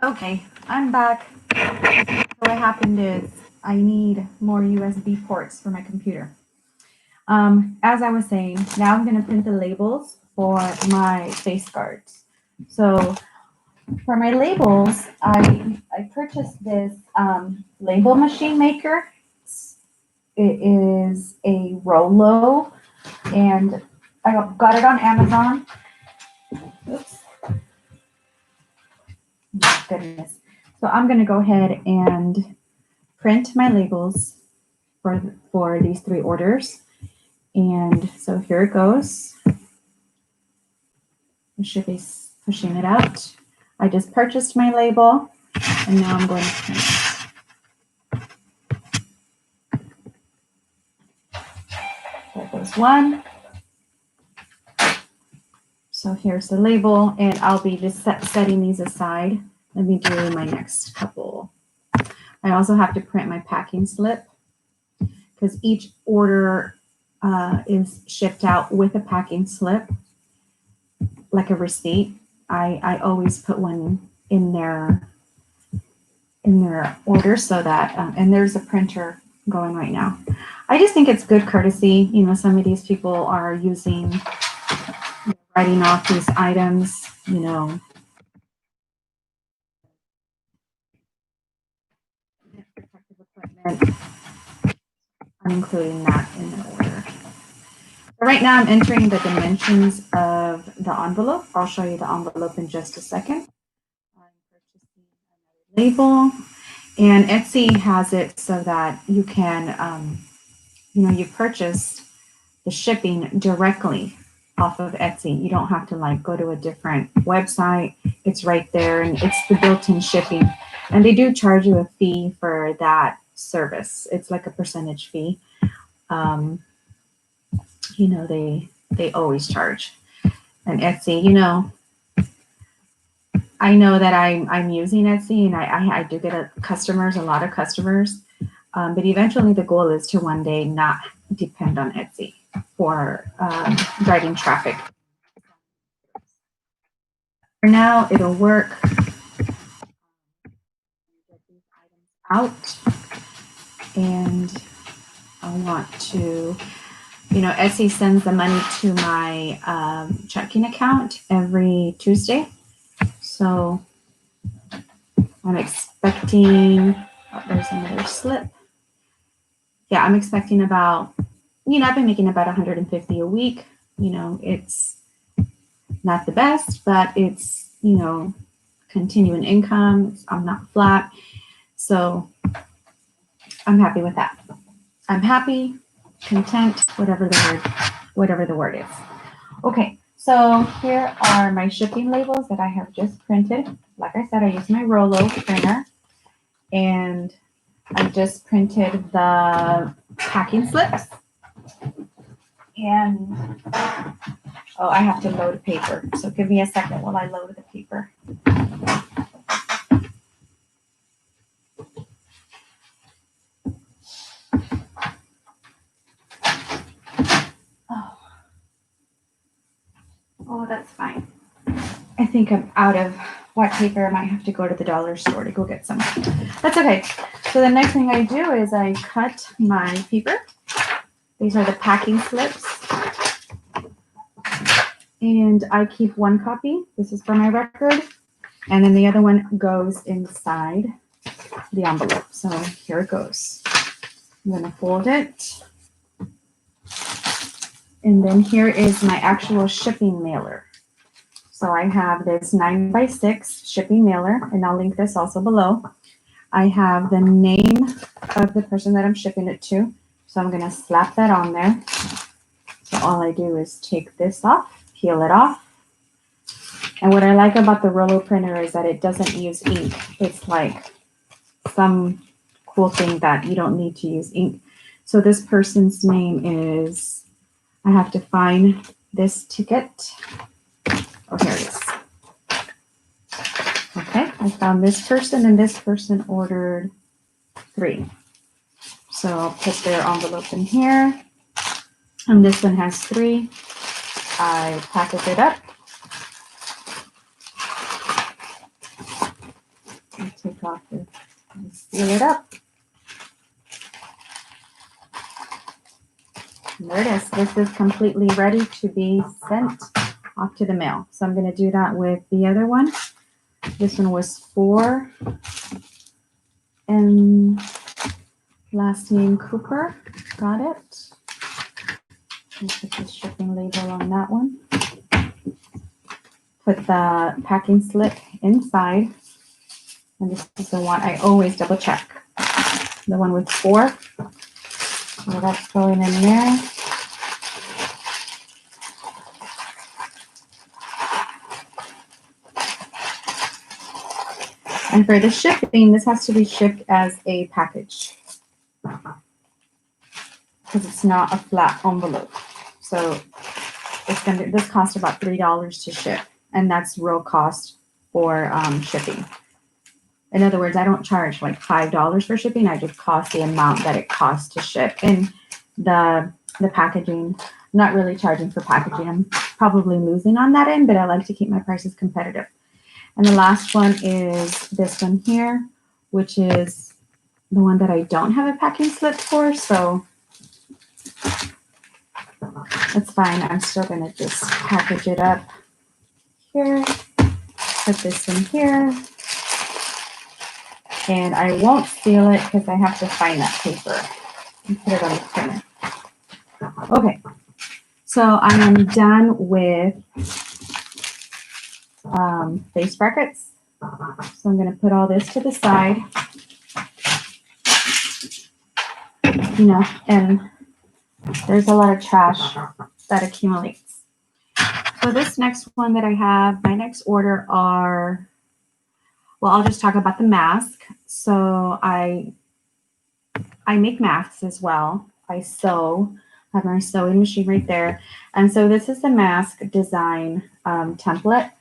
Okay, I'm back. So what happened is I need more USB ports for my computer. As I was saying, now I'm going to print the labels for my face guards. So for my labels, I purchased this label machine maker. It is a Rolo, and I got it on Amazon. Oops, my goodness. So I'm going to go ahead and print my labels for these three orders. And so here it goes. I should be pushing it out. I just purchased my label and now I'm going to print. There goes one. So here's the label, and I'll be just setting these aside. Let me do my next couple. I also have to print my packing slip because each order is shipped out with a packing slip, like a receipt. I always put one in their order so that, and there's a printer going right now. I just think it's good courtesy. You know, some of these people are writing off these items, you know. Protective equipment. I'm including that in the order. So right now I'm entering the dimensions of the envelope. I'll show you the envelope in just a second. I'm purchasing another label, and Etsy has it so that you can, you purchase the shipping directly off of Etsy. You don't have to like go to a different website. It's right there, and it's the built-in shipping. And they do charge you a fee for that service. It's like a percentage fee. They always charge. And Etsy, I know that I'm using Etsy, and I do get a lot of customers. But eventually the goal is to one day not depend on Etsy for driving traffic. For now, it'll work. Get these items out, and I want to, Etsy sends the money to my checking account every Tuesday. So I'm expecting, there's another slip. Yeah, I'm expecting about, I've been making about 150 a week. It's not the best, but it's, continuing income. I'm not flat. So I'm happy with that. I'm happy, content, whatever the word is. Okay, so here are my shipping labels that I have just printed. Like I said, I use my Rolo printer, and I just printed the packing slips. And I have to load paper. So give me a second while I load the paper. Oh, that's fine. I think I'm out of white paper. I might have to go to the dollar store to go get some. That's okay. So the next thing I do is I cut my paper. These are the packing slips. And I keep one copy. This is for my record. And then the other one goes inside the envelope. So here it goes. I'm going to fold it. And then here is my actual shipping mailer. So I have this 9x6 shipping mailer, and I'll link this also below. I have the name of the person that I'm shipping it to. So I'm going to slap that on there. So all I do is take this off, peel it off. And what I like about the Rolo printer is that it doesn't use ink. It's like some cool thing that you don't need to use ink. So this person's name is, I have to find this ticket. Oh, here it is. Okay, I found this person, and this person ordered 3. So I'll put their envelope in here. And this one has 3. I package it up. take off this and seal it up. And there it is. This is completely ready to be sent off to the mail. So I'm going to do that with the other one. This one was 4 and last name Cooper. Got it. Put the shipping label on that one. Put the packing slip inside. And this is the one I always double check. The one with 4. So that's going in there. And for the shipping, this has to be shipped as a package because it's not a flat envelope. So this costs about $3 to ship, and that's real cost for shipping. In other words, I don't charge like $5 for shipping. I just cost the amount that it costs to ship. And the packaging, I'm not really charging for packaging. I'm probably losing on that end, but I like to keep my prices competitive. And the last one is this one here, which is the one that I don't have a packing slip for. So that's fine. I'm still going to just package it up here. Put this in here. And I won't seal it because I have to find that paper and put it on the printer. Okay. So I am done with face brackets. So I'm going to put all this to the side, you know, and there's a lot of trash that accumulates. So this next one that I have, my next order are, well, I'll just talk about the mask. So I make masks as well. I sew, I have my sewing machine right there. And so this is the mask design template.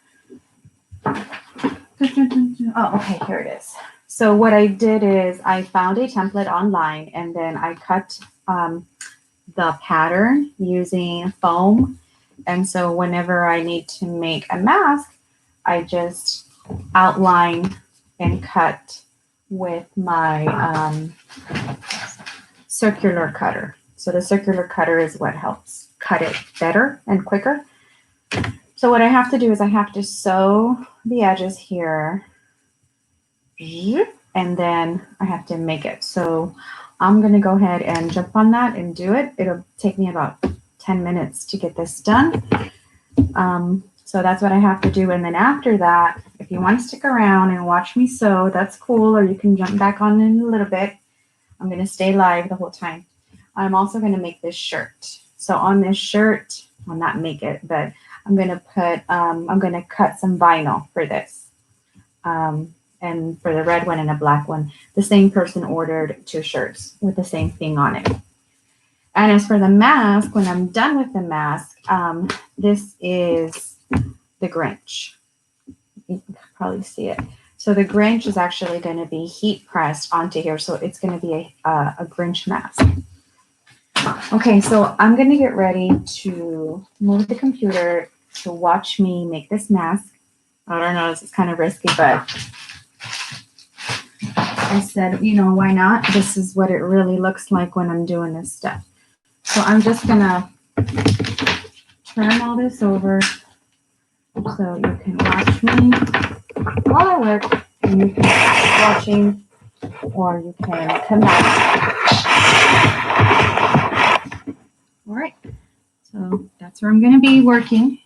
Oh, okay, here it is. So what I did is I found a template online and then I cut the pattern using foam. And so whenever I need to make a mask, I just outline and cut with my circular cutter. So the circular cutter is what helps cut it better and quicker. So what I have to do is I have to sew the edges here, and then I have to make it. So I'm going to go ahead and jump on that and do it. It'll take me about 10 minutes to get this done. So that's what I have to do. And then after that, if you want to stick around and watch me sew, that's cool. Or you can jump back on in a little bit. I'm going to stay live the whole time. I'm also going to make this shirt. So on this shirt, I'll not make it, but I'm going to put, I'm going to cut some vinyl for this. And for the red one and a black one, the same person ordered 2 shirts with the same thing on it. And as for the mask, when I'm done with the mask, this is the Grinch. You can probably see it. So the Grinch is actually going to be heat pressed onto here. So it's going to be a Grinch mask. Okay, so I'm going to get ready to move the computer to watch me make this mask. I don't know, this is kind of risky, but I said, you know, why not? This is what it really looks like when I'm doing this stuff. So I'm just going to turn all this over so you can watch me while I work, and you can keep watching, or you can come back. All right, so that's where I'm going to be working.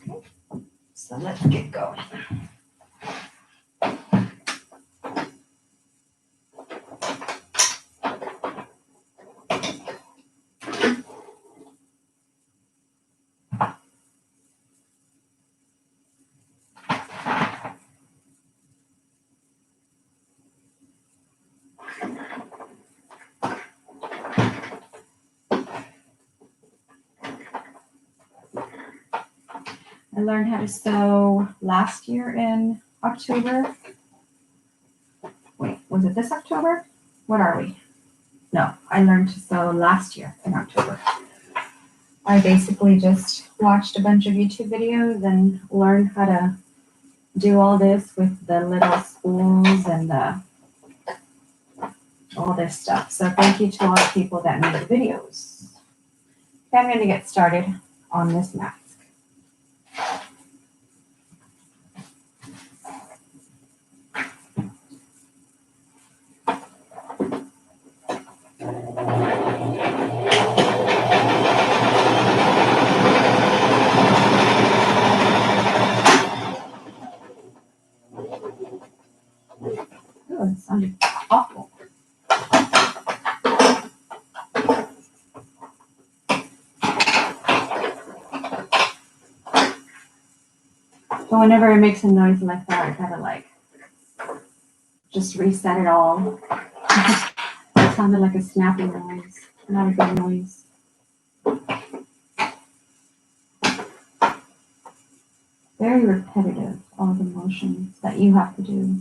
Okay, so let's get going. I learned how to sew last year in October. Wait, was it this October? What are we? No, I learned to sew last year in October. I basically just watched a bunch of YouTube videos and learned how to do all this with the little spools and all this stuff. So thank you to all the people that made the videos. Okay, I'm going to get started on this mask. Oh, it sounded awful. So whenever it makes a noise like that, I gotta like just reset it all. It sounded like a snapping noise, not a good noise. Very repetitive, all the motions that you have to do.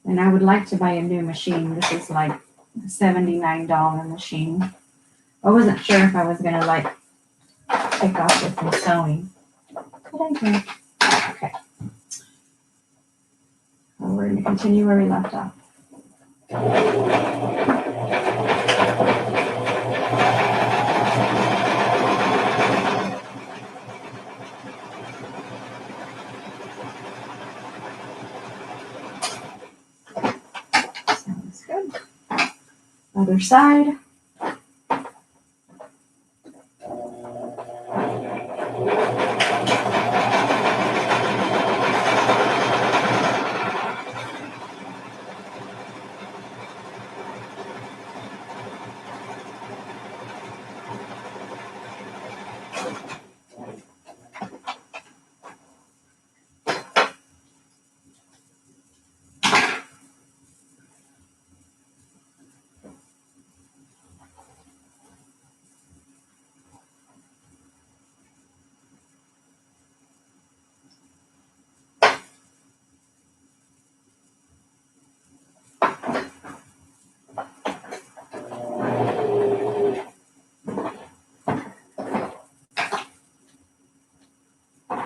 And I would like to buy a new machine. This is like a $79 machine. I wasn't sure if I was gonna like take off with some sewing. But I did. Okay. Well, we're gonna continue where we left off. Sounds good. Other side.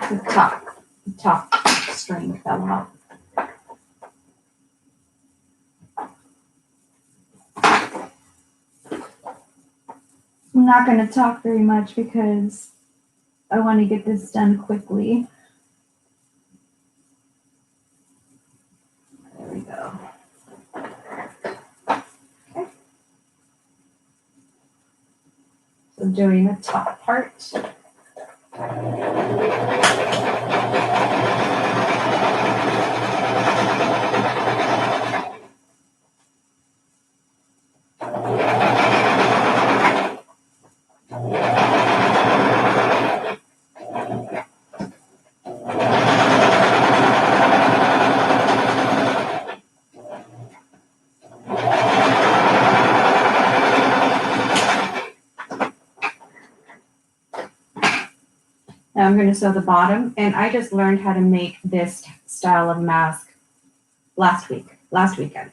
The top string fell off. I'm not going to talk very much because I want to get this done quickly. There we go. Okay. So doing the top part. Now I'm going to sew the bottom, and I just learned how to make this style of mask last weekend.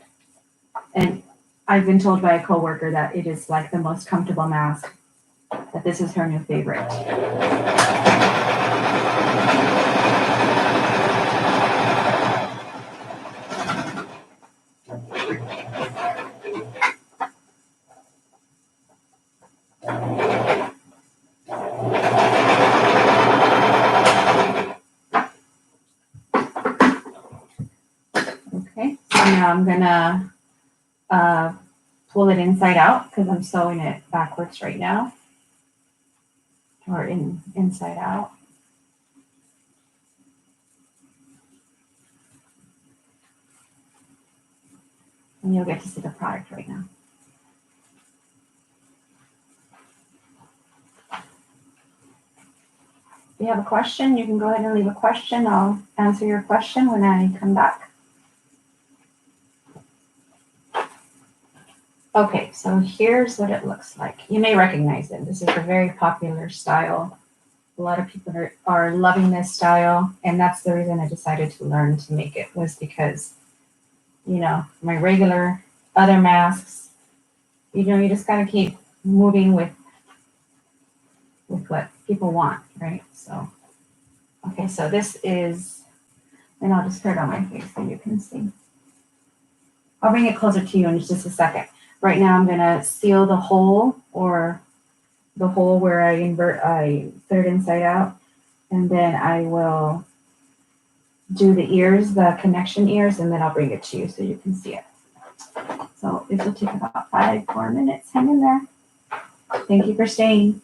And I've been told by a coworker that it is like the most comfortable mask, that this is her new favorite. Okay, so now I'm gonna pull it inside out because I'm sewing it backwards right now, or inside out. And you'll get to see the product right now. If you have a question, you can go ahead and leave a question. I'll answer your question when I come back. Okay, so here's what it looks like. You may recognize it. This is a very popular style. A lot of people are loving this style, and that's the reason I decided to learn to make it, was because, my regular other masks, you just gotta keep moving with what people want, right? So, okay, so this is, and I'll just put it on my face so you can see. I'll bring it closer to you in just a second. Right now I'm gonna seal the hole, or the hole where I put it inside out, and then I will do the ears, the connection ears, and then I'll bring it to you so you can see it. So this will take about 4 minutes. Hang in there. Thank you for staying.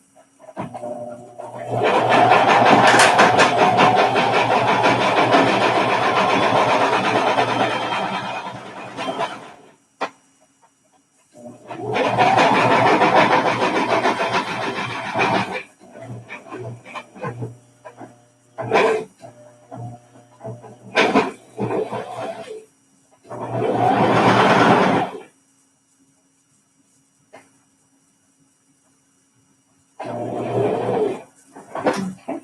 Okay.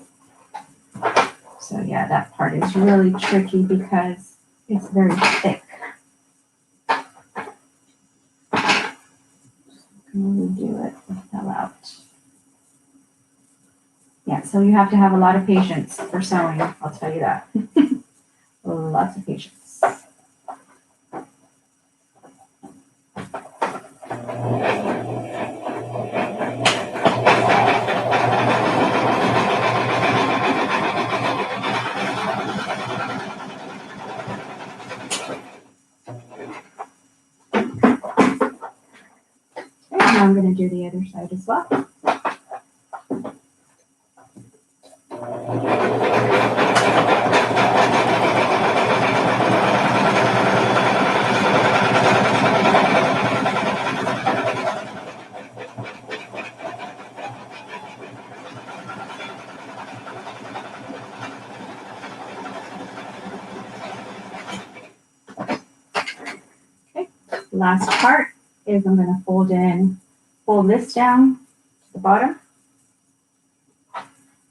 So yeah, that part is really tricky because it's very thick. Can we do it? It fell out. Yeah, so you have to have a lot of patience for sewing, I'll tell you that. Lots of patience. And now I'm going to do the other side as well. Okay, last part is I'm going to fold this down to the bottom.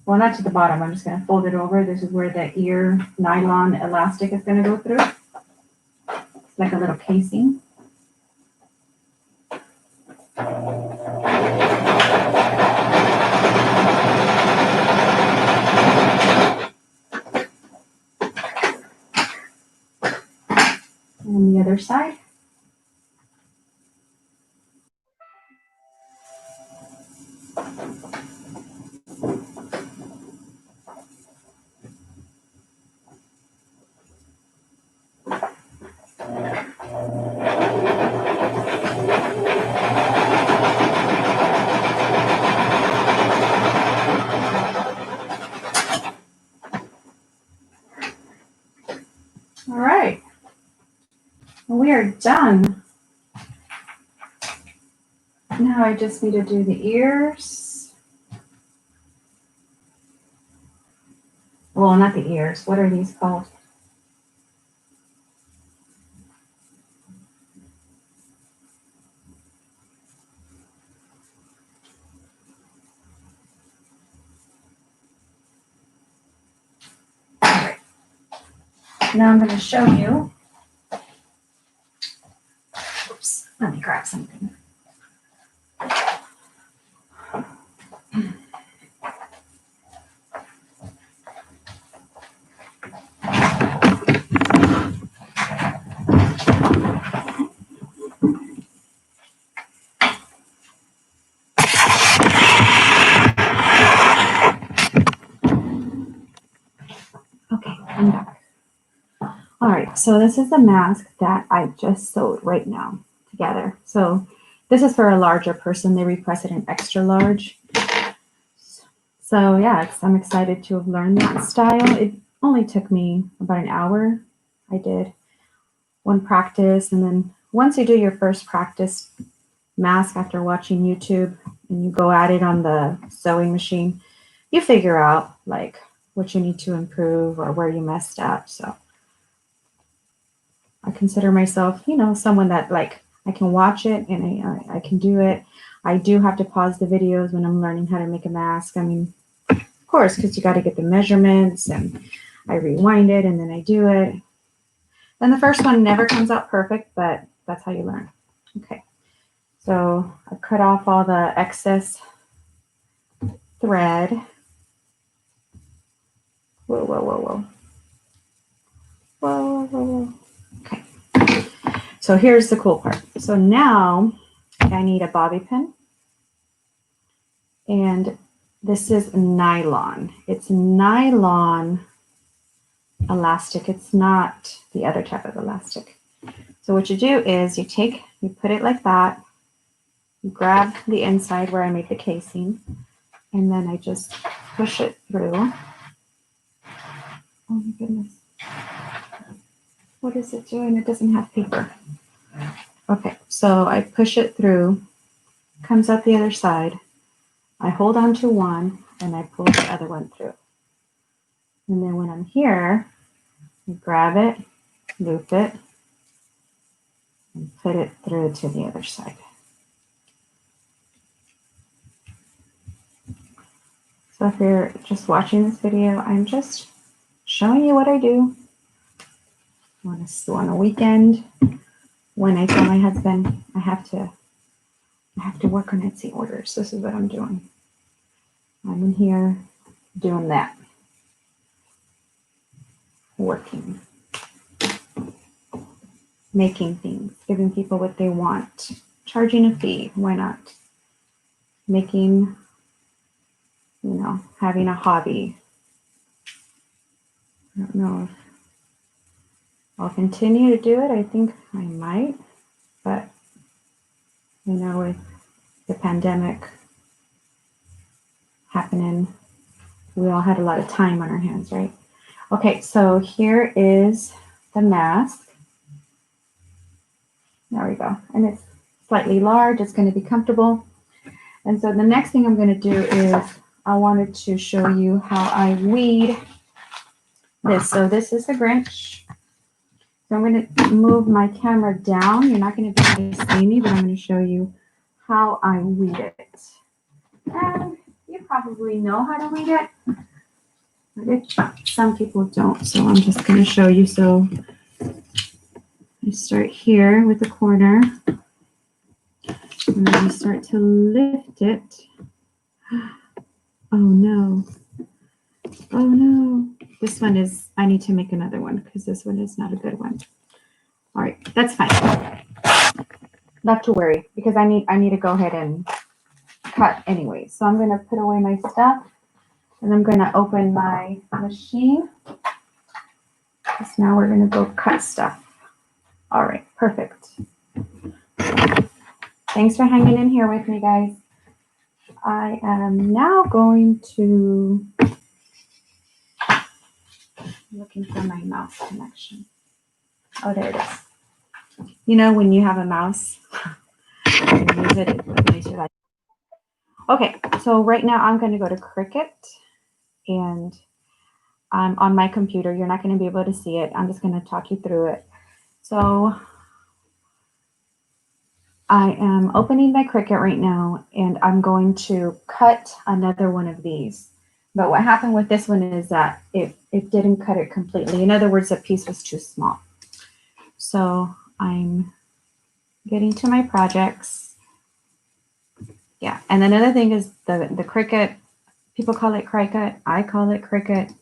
Well, not to the bottom, I'm just going to fold it over. This is where the ear nylon elastic is going to go through. It's like a little casing. And the other side. All right, we are done. Now I just need to do the ears. Well, not the ears. What are these called? All right. Now I'm going to show you. Oops, let me grab something. Okay, I'm back. All right, so this is the mask that I just sewed right now together. So this is for a larger person. They requested an extra large. So yeah, I'm excited to have learned that style. It only took me about an hour. I did one practice, and then once you do your first practice mask after watching YouTube and you go at it on the sewing machine, you figure out like what you need to improve or where you messed up. So I consider myself, someone that like I can watch it and I can do it. I do have to pause the videos when I'm learning how to make a mask. I mean, of course, because you got to get the measurements, and I rewind it and then I do it. And the first one never comes out perfect, but that's how you learn. Okay, so I cut off all the excess thread. Whoa, whoa, whoa, whoa. Whoa, whoa, whoa. Okay, so here's the cool part. So now I need a bobby pin, and this is nylon. It's nylon elastic. It's not the other type of elastic. So what you do is you put it like that, you grab the inside where I made the casing, and then I just push it through. Oh my goodness. What is it doing? It doesn't have paper. Okay, so I push it through, comes out the other side. I hold on to one and I pull the other one through. And then when I'm here, I grab it, loop it, and put it through to the other side. So if you're just watching this video, I'm just showing you what I do on a weekend when I tell my husband I have to work on Etsy orders. This is what I'm doing. I'm in here doing that. Working. Making things, giving people what they want, charging a fee, why not? Making, having a hobby. I don't know if I'll continue to do it. I think I might, but with the pandemic happening, we all had a lot of time on our hands, right? Okay, so here is the mask. There we go. And it's slightly large. It's going to be comfortable. And so the next thing I'm going to do is I wanted to show you how I weed this. So this is the Grinch. So I'm going to move my camera down. You're not going to be able to see me, but I'm going to show you how I weed it. And you probably know how to weed it, but some people don't. So I'm just going to show you. So I start here with the corner, and then you start to lift it. Oh no. Oh no. This one is, I need to make another one because this one is not a good one. All right, that's fine. Not to worry, because I need to go ahead and cut anyway. So I'm gonna put away my stuff and I'm gonna open my machine. Because now we're gonna go cut stuff. All right, perfect. Thanks for hanging in here with me, guys. I am now going to looking for my mouse connection. Oh, there it is. When you have a mouse, you use it, it makes your life. Okay, so right now I'm going to go to Cricut, and I'm on my computer. You're not going to be able to see it. I'm just going to talk you through it. So I am opening my Cricut right now, and I'm going to cut another one of these. But what happened with this one is that it didn't cut it completely. In other words, the piece was too small. So I'm getting to my projects. Yeah, and another thing is the Cricut. People call it Cricut. I call it Cricut.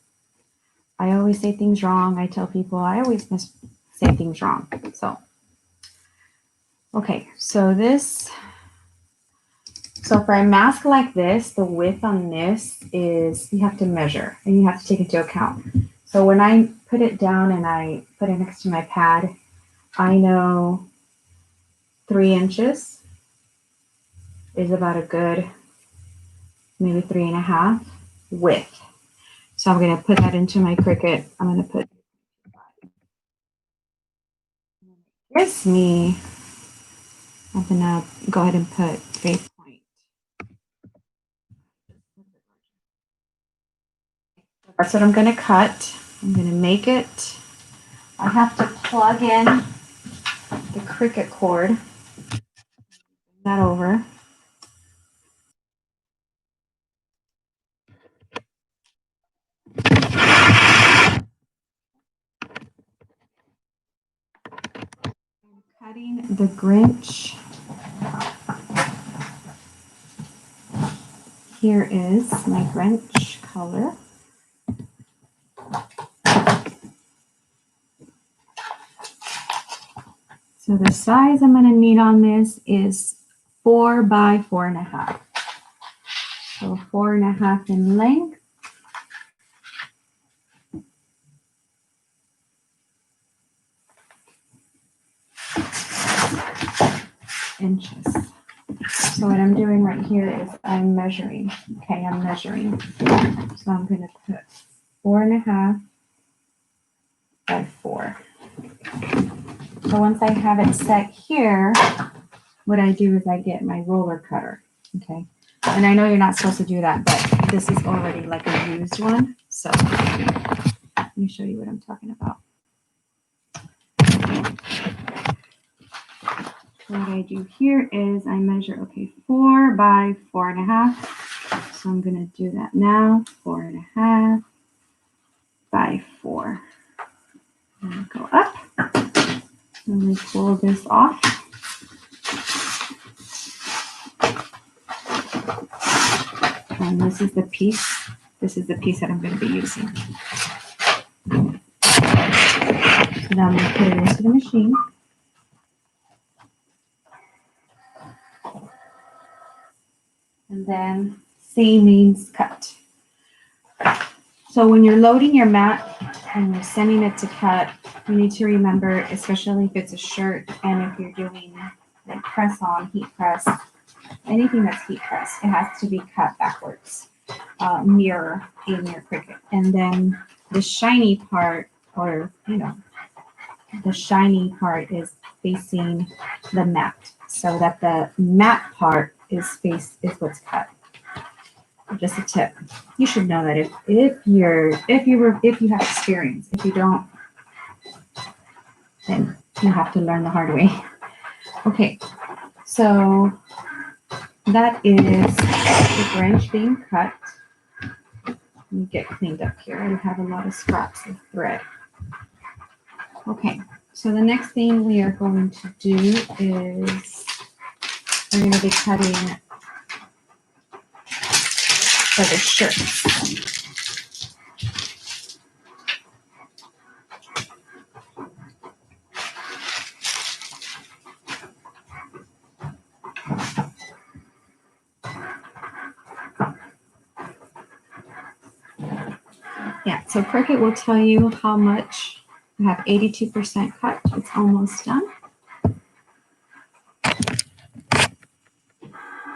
I always say things wrong. I tell people I always say things wrong. So, okay, so for a mask like this, the width on this is, you have to measure and you have to take into account. So when I put it down and I put it next to my pad, I know 3 inches is about a good, maybe 3.5 width. So I'm going to put that into my Cricut. I'm going to put, gives me, I'm going to go ahead and put base point. That's what I'm going to cut. I'm going to make it. I have to plug in the Cricut cord. that over. I'm cutting the Grinch. Here is my Grinch color. So the size I'm going to need on this is 4 by 4.5. So 4.5 in length. Inches. So what I'm doing right here is I'm measuring. Okay, I'm measuring. So I'm going to put 4.5 by 4. So once I have it set here, what I do is I get my roller cutter. Okay. And I know you're not supposed to do that, but this is already like a used one. So let me show you what I'm talking about. So what I do here is I measure, okay, 4 by 4.5. So I'm going to do that now. 4.5 by 4. And go up. And we pull this off. And this is the piece. This is the piece that I'm going to be using. So now I'm going to put it into the machine. And then C means cut. So when you're loading your mat and you're sending it to cut, you need to remember, especially if it's a shirt and if you're doing like press on, heat press, anything that's heat press, it has to be cut backwards, mirror in your Cricut. And then the shiny part, or the shiny part is facing the mat, so that the mat part is what's cut. Just a tip. You should know that if you have experience. If you don't, then you have to learn the hard way. Okay, so that is the Grinch being cut. Let me get cleaned up here. I have a lot of scraps of thread. Okay, so the next thing we are going to do is we're going to be cutting for the shirts. Yeah, so Cricut will tell you how much. I have 82% cut. It's almost done. All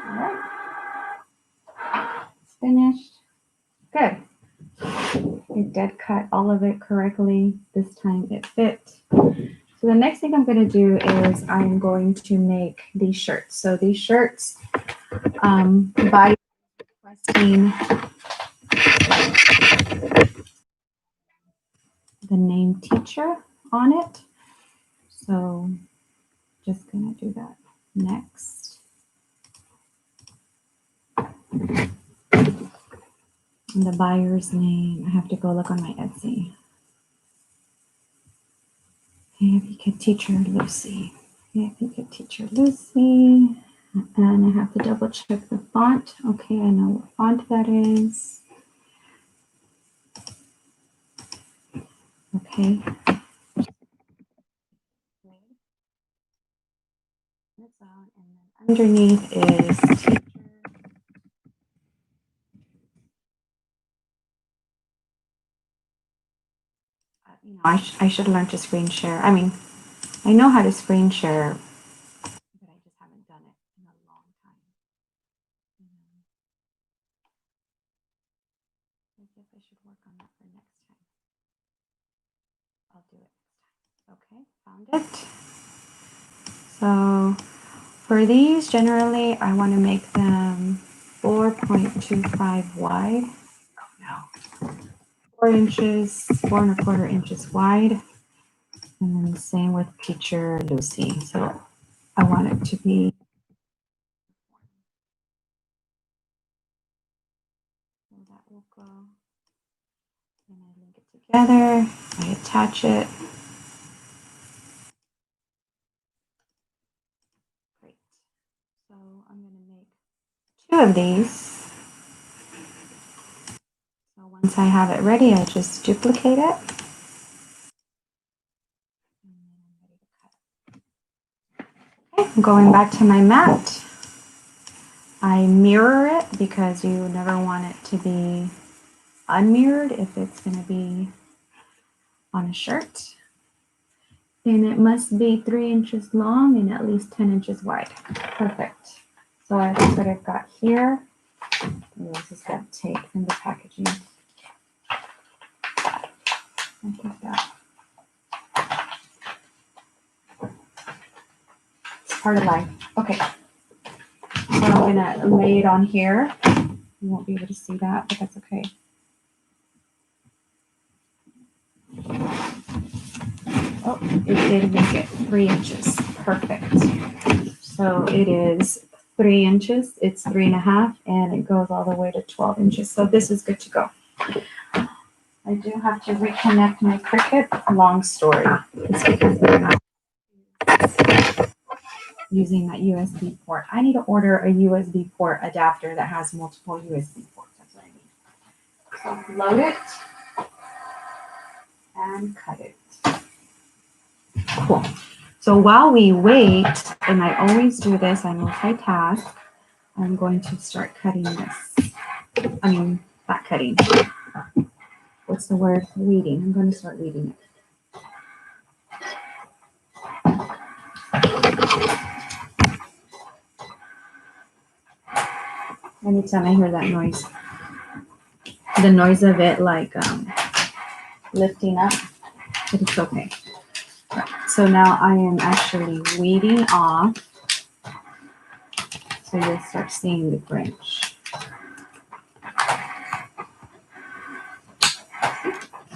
right. It's finished. Good. It did cut all of it correctly. This time it fit. So the next thing I'm going to do is I'm going to make these shirts. So these shirts, by requesting the name teacher on it. So just going to do that next. And the buyer's name, I have to go look on my Etsy. Advocate Teacher Lucy. Advocate Teacher Lucy. And I have to double check the font. Okay, I know what font that is. Okay. That's out. And then underneath is teacher. I should learn to screen share. I mean, I know how to screen share, but I just haven't done it in a long time. I guess I should work on that for next time. I'll do it next time. Okay, found it. So for these, generally, I want to make them 4.25 wide. Oh no. 4 inches, 4.25 inches wide. And then the same with Teacher Lucy. So I want it to be circle. And I link it together. I attach it. Great. So I'm going to make 2 of these. So once I have it ready, I just duplicate it. Okay, I'm going back to my mat. I mirror it because you never want it to be unmirrored if it's going to be on a shirt. And it must be 3 inches long and at least 10 inches wide. Perfect. So that's what I've got here. This is that tape from the packaging. I think that. It's part of life. Okay. So I'm going to lay it on here. You won't be able to see that, but that's okay. Oh, it did make it 3 inches. Perfect. So it is 3 inches. It's 3.5, and it goes all the way to 12 inches. So this is good to go. I do have to reconnect my Cricut. Long story. It's because they're not using that USB port. I need to order a USB port adapter that has multiple USB ports. That's what I need. So load it and cut it. Cool. So while we wait, and I always do this, I multitask, I'm going to start cutting this. I mean, not cutting. What's the word? Weeding. I'm going to start weeding it. Anytime I hear that noise, the noise of it like lifting up, but it's okay. Right. So now I am actually weeding off. So you'll start seeing the Grinch.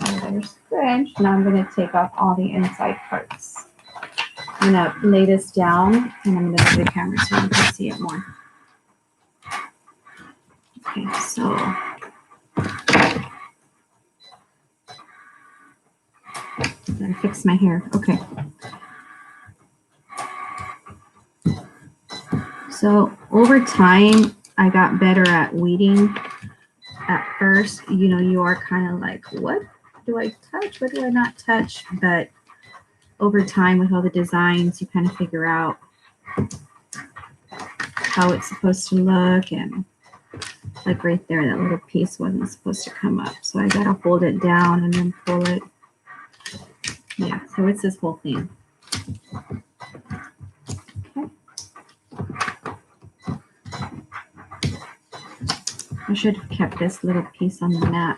So there's Grinch. Now I'm going to take off all the inside parts. I'm going to lay this down, and I'm going to move the camera so you can see it more. Okay, so I fix my hair. Okay. So over time, I got better at weeding. At first, you know, you are kind of like, what do I touch? What do I not touch? But over time, with all the designs, you kind of figure out how it's supposed to look. And like right there, that little piece wasn't supposed to come up. So I got to hold it down and then pull it. Yeah, so it's this whole thing. Okay. I should have kept this little piece on the mat,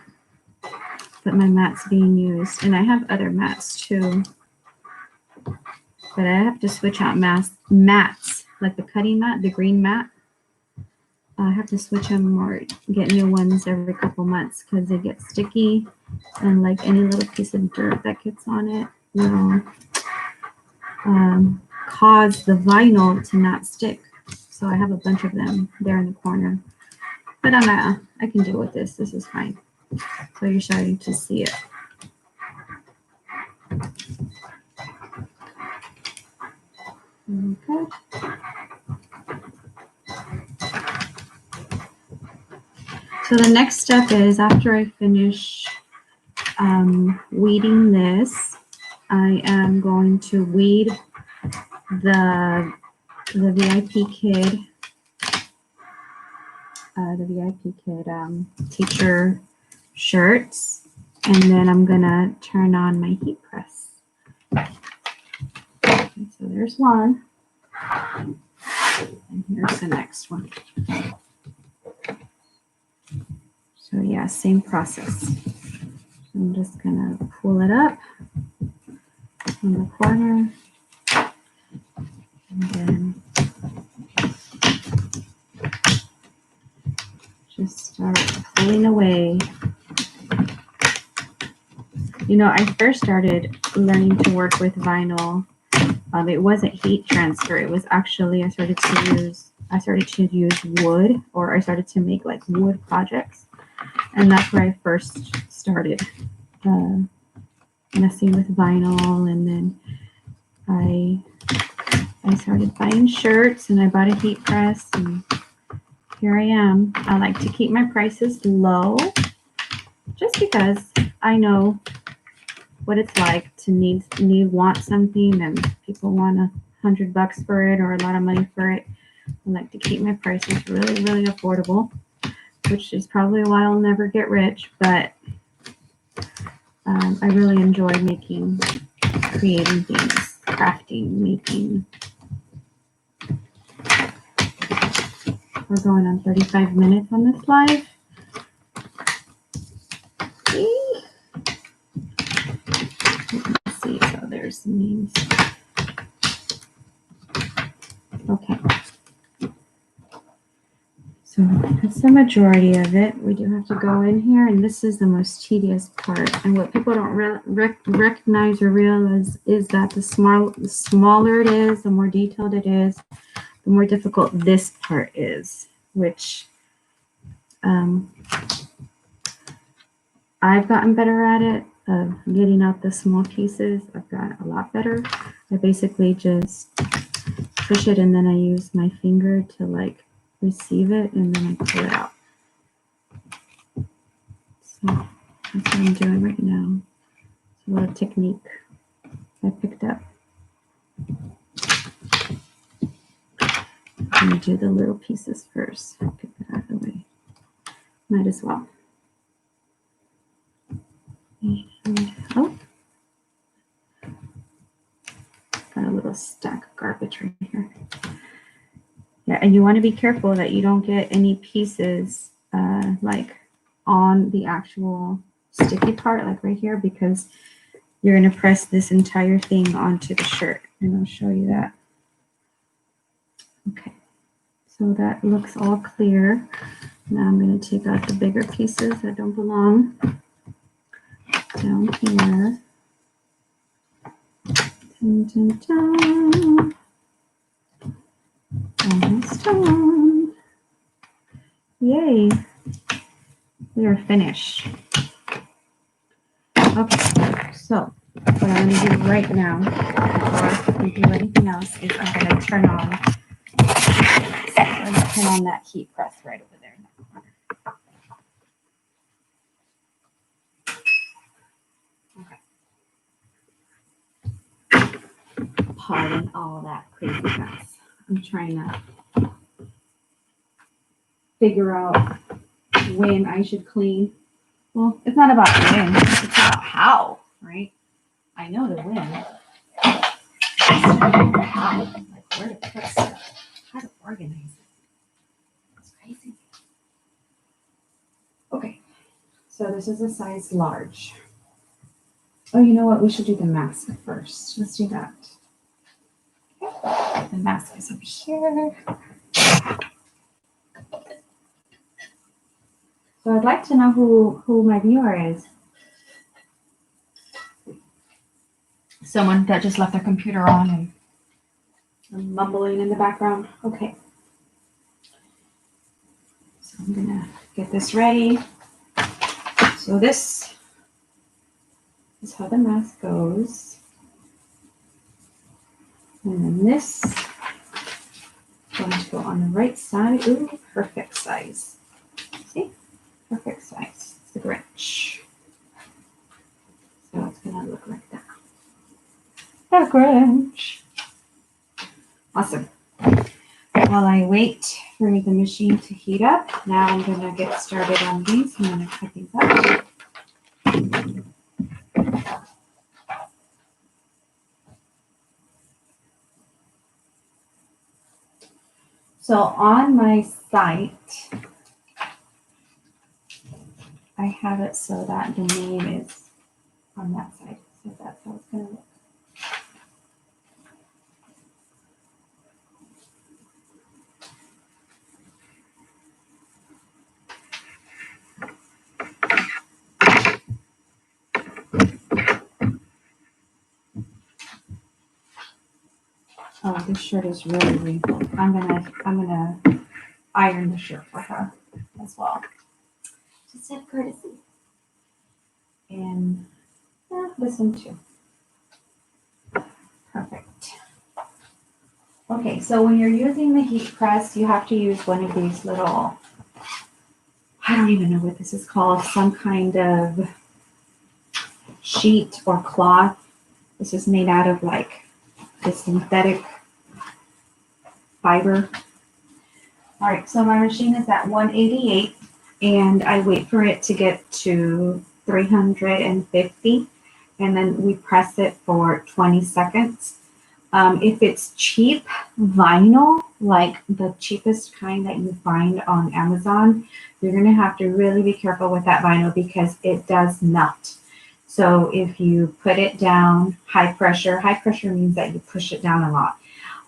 but my mat's being used. And I have other mats too. But I have to switch out mats, like the cutting mat, the green mat. I have to switch them or get new ones every couple months because they get sticky, and like any little piece of dirt that gets on it will cause the vinyl to not stick. So I have a bunch of them there in the corner. But I can deal with this. This is fine. So you're starting to see it. Okay. So the next step is after I finish weeding this, I am going to weed the VIP kid, teacher shirts, and then I'm gonna turn on my heat press. Okay, so there's one, and here's the next one. So yeah, same process. I'm just gonna pull it up in the corner, and then just start pulling away. You know, I first started learning to work with vinyl. It wasn't heat transfer. It was actually I started to use wood, or I started to make like wood projects. And that's where I first started messing with vinyl. And then I started buying shirts, and I bought a heat press, and here I am. I like to keep my prices low just because I know what it's like to want something and people want $100 for it or a lot of money for it. I like to keep my prices really, really affordable, which is probably why I'll never get rich, but I really enjoy creating things, crafting, making. We're going on 35 minutes on this live. Let's see, so there's some names. Okay. So that's the majority of it. We do have to go in here, and this is the most tedious part. And what people don't recognize or realize is that the smaller it is, the more detailed it is, the more difficult this part is, which I've gotten better at it, of getting out the small pieces. I've gotten a lot better. I basically just push it, and then I use my finger to like receive it, and then I pull it out. So that's what I'm doing right now. It's a little technique I picked up. I'm going to do the little pieces first. Get that out of the way. Might as well. And, oh, got a little stack of garbage right here. Yeah, and you want to be careful that you don't get any pieces like on the actual sticky part, like right here, because you're going to press this entire thing onto the shirt. And I'll show you that. Okay, so that looks all clear. Now I'm going to take out the bigger pieces that don't belong down here. Dun, dun, dun. Almost done. Yay. We are finished. Okay, so what I'm going to do right now, before we do anything else, is I'm going to turn on that heat press right over there. Okay. Pardon all that crazy mess. I'm trying to figure out when I should clean. Well, it's not about when, it's about how, right? I know the when. How, like where to put stuff, how to organize it. It's crazy. Okay, so this is a size large. Oh, you know what? We should do the mask first. Let's do that. Okay. The mask is over here. So I'd like to know who my viewer is. Someone that just left their computer on and mumbling in the background. Okay. So I'm gonna get this ready. So this is how the mask goes. And then this is going to go on the right side. Ooh, perfect size. See? Perfect size. It's the Grinch. So it's gonna look like that. The Grinch. Awesome. While I wait for the machine to heat up, now I'm going to get started on these. I'm going to cut these up. So on my site, I have it so that the name is on that side. So that's how it's going to look. Oh, this shirt is really wrinkled. I'm gonna iron the shirt for her as well. Just said courtesy. And this one too. Perfect. Okay, so when you're using the heat press, you have to use one of these little, I don't even know what this is called, some kind of sheet or cloth. This is made out of like this synthetic fiber. All right, so my machine is at 188 and I wait for it to get to 350 and then we press it for 20 seconds. If it's cheap vinyl, like the cheapest kind that you find on Amazon, you're going to have to really be careful with that vinyl because it does melt. So if you put it down high pressure means that you push it down a lot.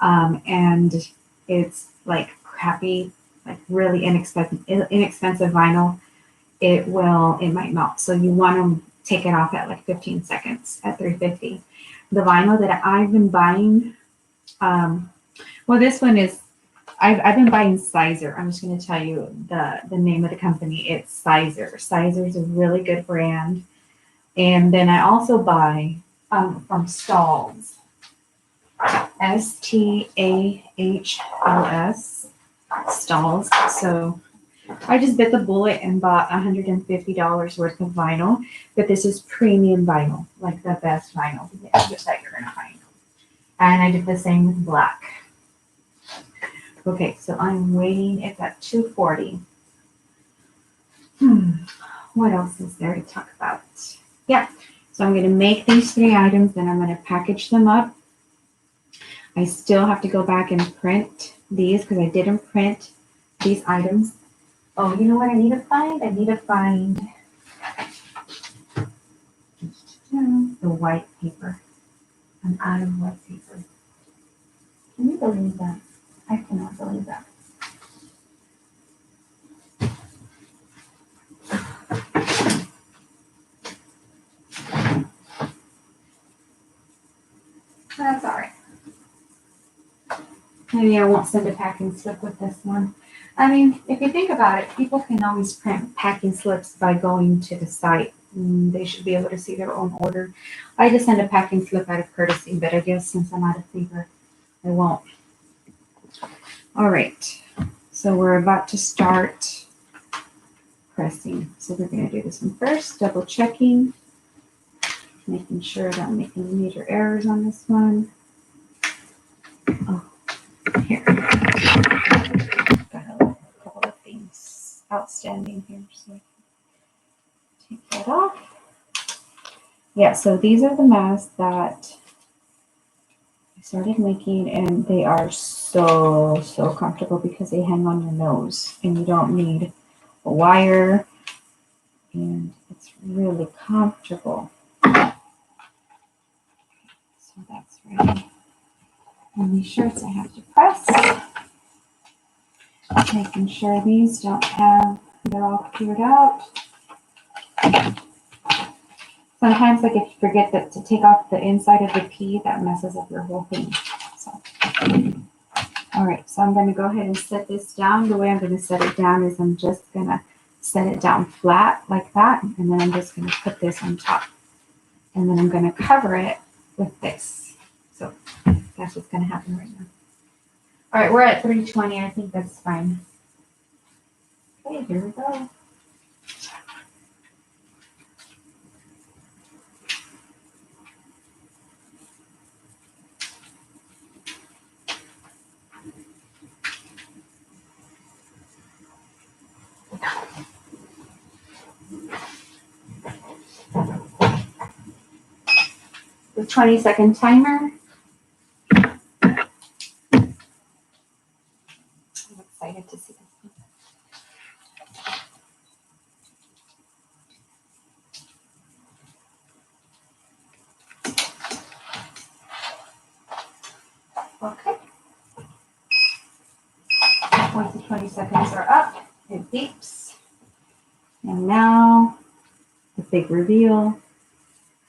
And it's like crappy, like really inexpensive vinyl, it might melt. So you want to take it off at like 15 seconds at 350. The vinyl that I've been buying, well, this one is, I've been buying Sizer. I'm just going to tell you the name of the company. It's Sizer. Sizer is a really good brand. And then I also buy from Stalls. Stahls. Stalls. So I just bit the bullet and bought $150 worth of vinyl, but this is premium vinyl, like the best vinyl that you're gonna find. And I did the same with black. Okay, so I'm waiting. It's at 240. What else is there to talk about? Yeah, so I'm gonna make these 3 items, then I'm gonna package them up. I still have to go back and print these because I didn't print these items. Oh, you know what I need to find? I need to find the white paper. I'm out of white paper. Can you believe that? I cannot believe that. That's all right. Maybe I won't send a packing slip with this one. I mean, if you think about it, people can always print packing slips by going to the site. They should be able to see their own order. I just send a packing slip out of courtesy, but I guess since I'm out of paper, I won't. All right, so we're about to start pressing. So we're going to do this one first, double checking, making sure that I'm making any major errors on this one. Oh, here. Got a couple of things outstanding here, so I can take that off. Yeah, so these are the masks that I started making, and they are so comfortable because they hang on your nose, and you don't need a wire, and it's really comfortable. So that's ready. And these shirts I have to press. Making sure these they're all cleared out. Sometimes, like if you forget to take off the inside of the P, that messes up your whole thing. So, all right, so I'm going to go ahead and set this down. The way I'm going to set it down is I'm just going to set it down flat like that, and then I'm just going to put this on top. And then I'm going to cover it with this. So that's what's going to happen right now. All right, we're at 320. I think that's fine. Okay, here we go. The 20-second timer. I'm excited to see this one. Okay. Once the 20 seconds are up, it beeps. And now the big reveal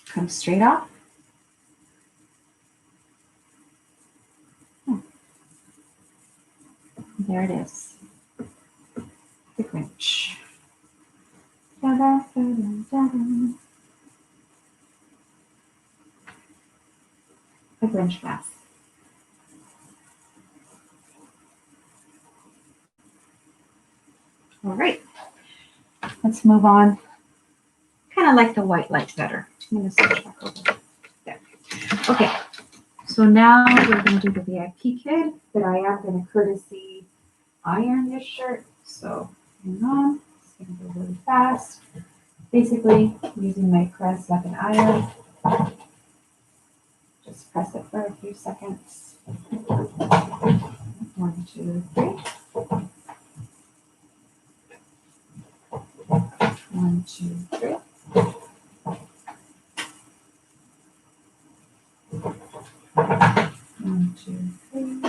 comes straight off. There it is. The Grinch. A Grinch Mask. All right, let's move on. Kind of like the white light better. I'm going to switch back over. There. Okay, so now we're going to do the VIP kid, but I am going to courtesy iron this shirt. So hang on, it's going to go really fast. Basically, using my press like an iron. Just press it for a few seconds. 1, 2, 3. 1, 2, 3. 1, 2, 3.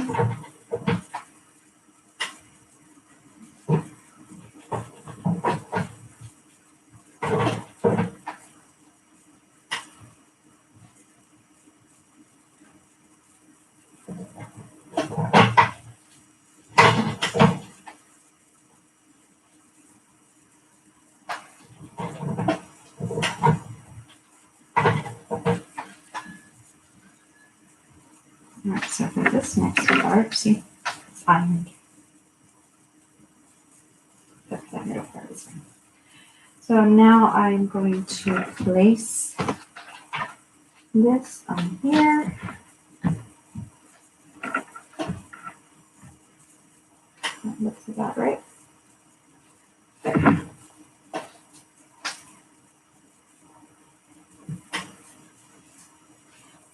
All right, so for this next part, see, it's ironed. Put that middle part this way. So now I'm going to place this on here. That looks about right. There.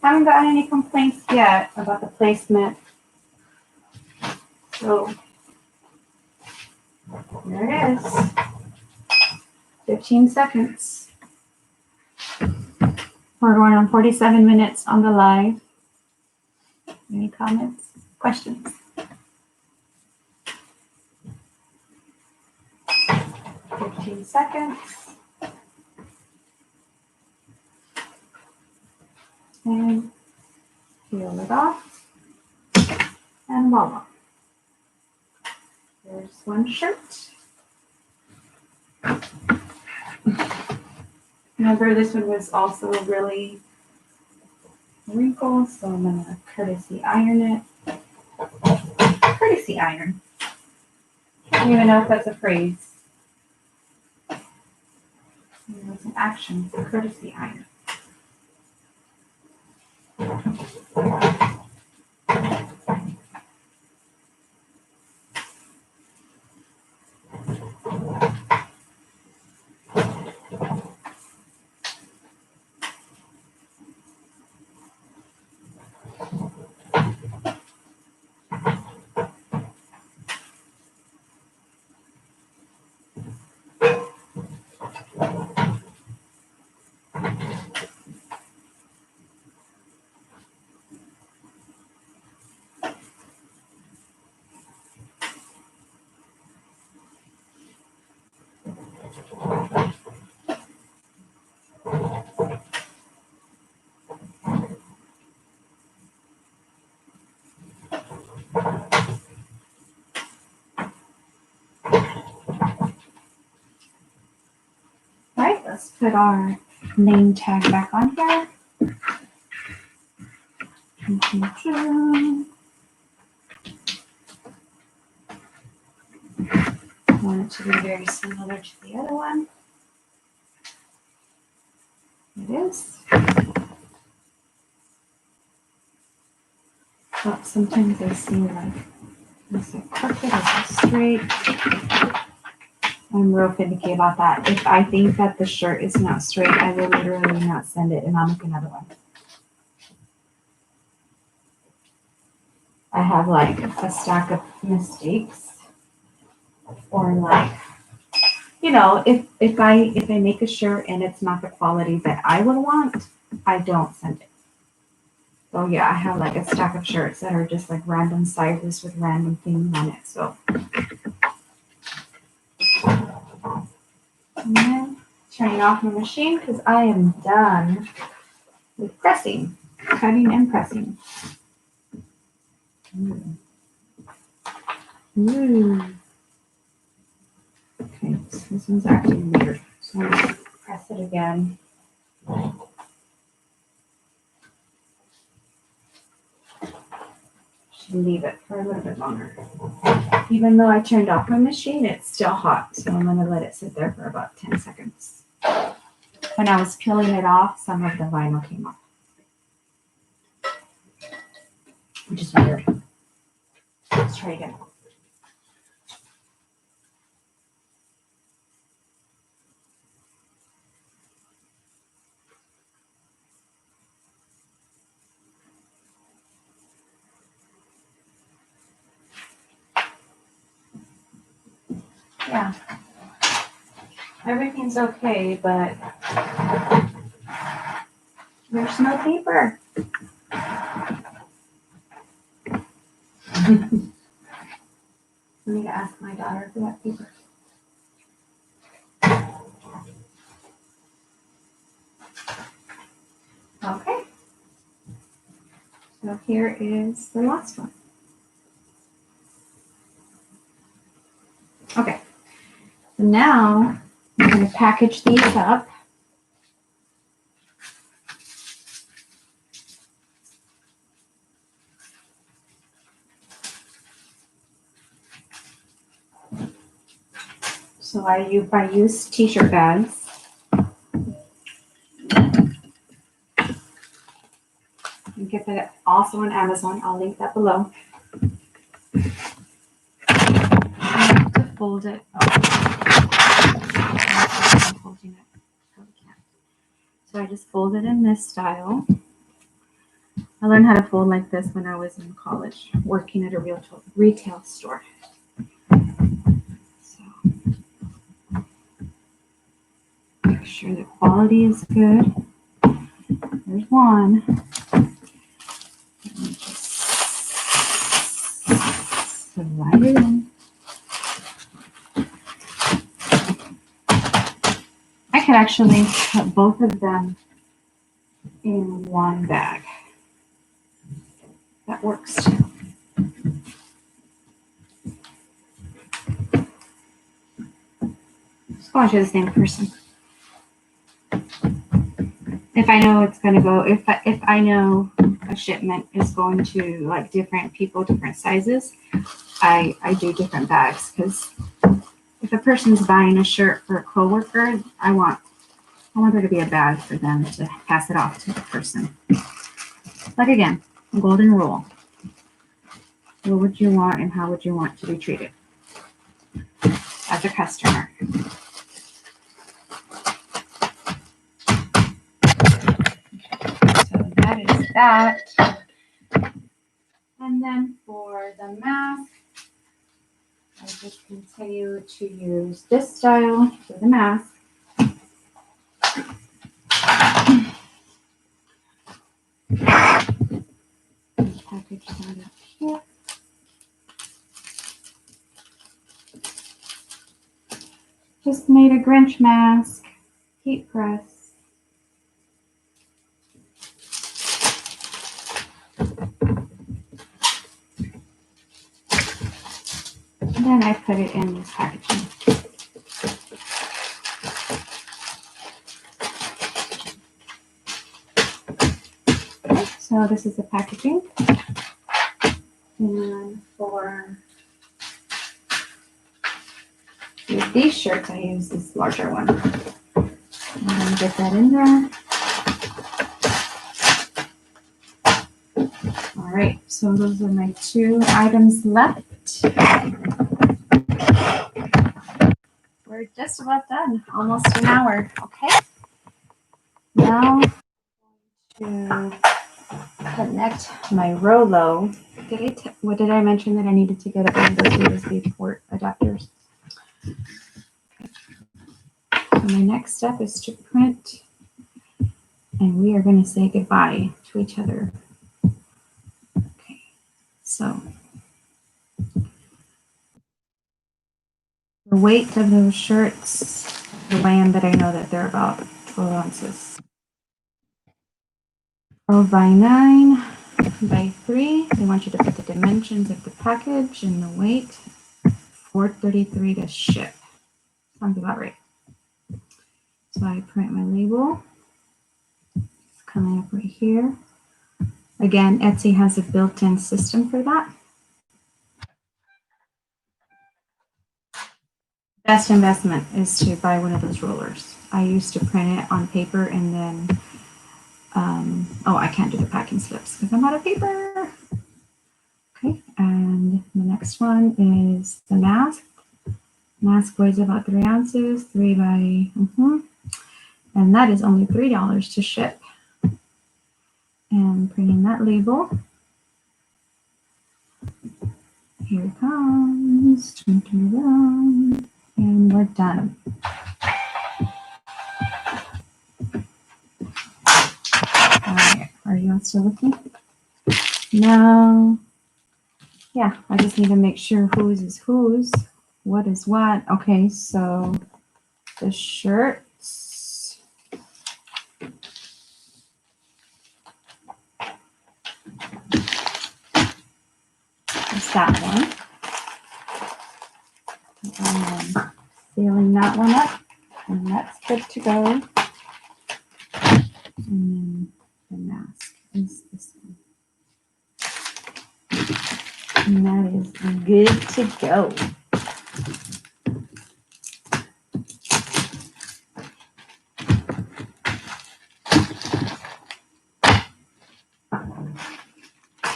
Haven't gotten any complaints yet about the placement. So there it is. 15 seconds. We're going on 47 minutes on the live. Any comments, questions? 15 seconds. And peel it off. And voila. There's one shirt. Remember, this one was also really wrinkled, so I'm going to courtesy iron it. Courtesy iron. I don't even know if that's a phrase. It's an action, courtesy iron. Let's put our name tag back on here. I want it to be very similar to the other one. It is. But sometimes they seem like, is it crooked, is it straight? I'm real finicky about that. If I think that the shirt is not straight, I will literally not send it and I'll make another one. I have like a stack of mistakes. Or like, you know, if I make a shirt and it's not the quality that I would want, I don't send it. So yeah, I have like a stack of shirts that are just like random sizes with random things on it. So and then turning off my machine because I am done with pressing, cutting and pressing. Okay, so this one's actually weird. So And press it again. Should leave it for a little bit longer. Even though I turned off my machine, it's still hot, so I'm gonna let it sit there for about 10 seconds. When I was peeling it off, some of the vinyl came off, which is weird. Let's try again. Yeah, everything's okay, but there's no paper. I need to ask my daughter for that paper. Okay. So here is the last one. Okay. So now I'm going to package these up. So I use t-shirt bags. You can get that also on Amazon. I'll link that below. I have to fold it. I'm folding it. So I just fold it in this style. I learned how to fold like this when I was in college, working at a retail store. So make sure the quality is good. There's one. Let me just slide it in. I could actually put both of them in one bag. That works too. Just going to the same person. If I know it's going to go, if I know a shipment is going to like different people, different sizes, I do different bags, because if a person's buying a shirt for a coworker, I want there to be a bag for them to pass it off to the person. Like again, golden rule. What would you want and how would you want to be treated as a customer? So that is that. And then for the mask, I just continue to use this style for the mask. Package that up here. Just made a Grinch mask, heat press. And then I put it in this packaging. So this is the packaging. And for these shirts, I use this larger one. I'm going to get that in there. All right, so those are my 2 items left. We're just about done, almost an hour. Okay. Now to connect my Rolo. What did I mention that I needed to get one of those USB port adapters? Okay. So my next step is to print, and we are going to say goodbye to each other. Okay. So the weight of those shirts, the land that I know that they're about 12 ounces. 12 by 9 by 3. They want you to put the dimensions of the package and the weight. $4.33 to ship. Sounds about right. So I print my label. It's coming up right here. Again, Etsy has a built-in system for that. Best investment is to buy one of those rollers. I used to print it on paper and then, oh, I can't do the packing slips because I'm out of paper. Okay, and the next one is the mask. Mask weighs about 3 ounces, 3 by, and that is only $3 to ship. And printing that label. Here it comes. Turn it around, and we're done. All right, are you all still looking? No. Yeah, I just need to make sure whose is whose, what is what. Okay, so the shirts. There's that one. And then sealing that one up, and that's good to go. And then the mask is this one. And that is good to go.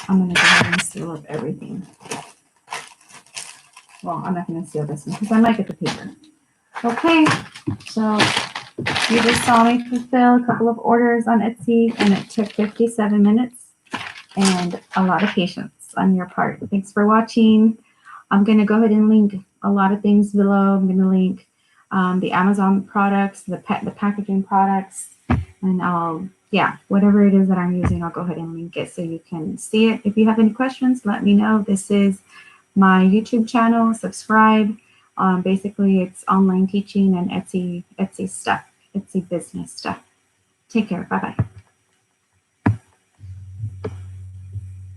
I'm going to go ahead and seal up everything. Well, I'm not going to seal this one because I might get the paper. Okay, so you just saw me fulfill a couple of orders on Etsy, and it took 57 minutes and a lot of patience on your part. Thanks for watching. I'm going to go ahead and link a lot of things below. I'm going to link the Amazon products, the packaging products, and whatever it is that I'm using, I'll go ahead and link it so you can see it. If you have any questions, let me know. This is my YouTube channel. Subscribe. Basically, it's online teaching and Etsy stuff, Etsy business stuff. Take care. Bye-bye.